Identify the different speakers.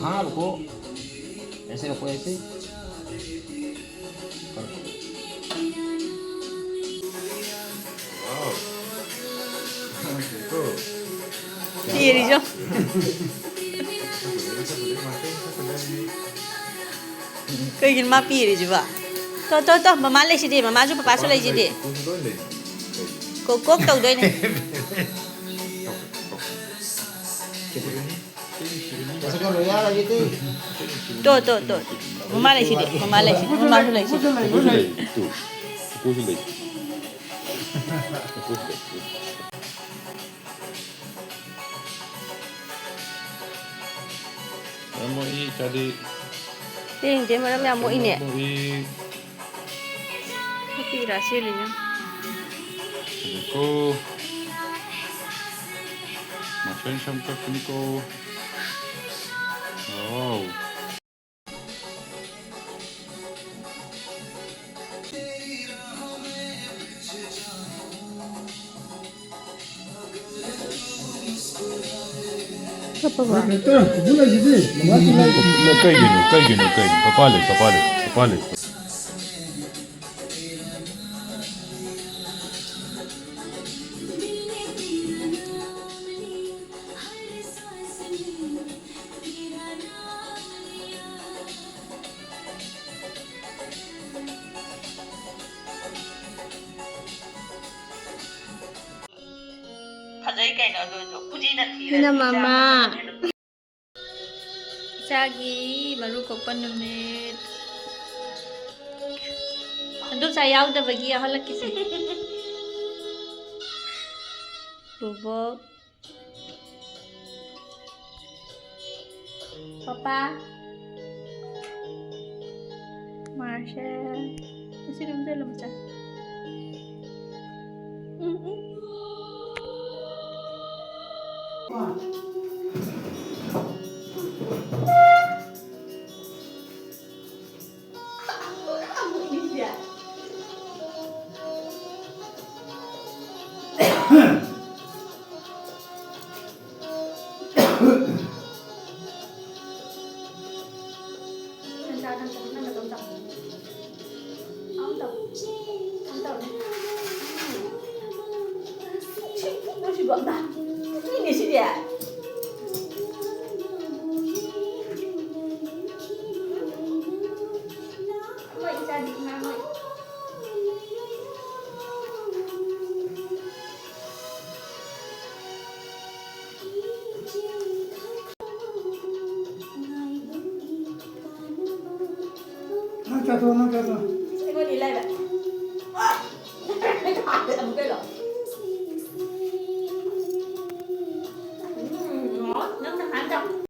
Speaker 1: Ajá, loco. Ese lo puede decir.
Speaker 2: 삐리죠? cái gì mà 삐리지 봐. 또, mama lấy gì đi, mama giúp papa lấy gì đi. Cô cốt đâu đây này.
Speaker 1: Sacarlo ya la viste.
Speaker 2: 또. mama lấy gì đi, mama lấy gì, mama lấy gì.
Speaker 3: Tú. Puso Vamos ahí tadi.
Speaker 2: Dia mana yang mau ini?
Speaker 3: Vamos ahí.
Speaker 2: Tapi rahasianya.
Speaker 3: Ko. Macam sampai ni ko. Wow.
Speaker 2: Apa ba?
Speaker 3: Kayak gini. Kepala.
Speaker 2: Hina mama. Echagi baru kokpan numit. Andun saya udah bagi halak kisi. Bubuk. Papa. Marshall. Kasi dum dalam macam. Ini sih dia. Mai jadi nama.
Speaker 4: Nó cho tôi.
Speaker 2: Cái con đi lại vậy. Không biết rồi.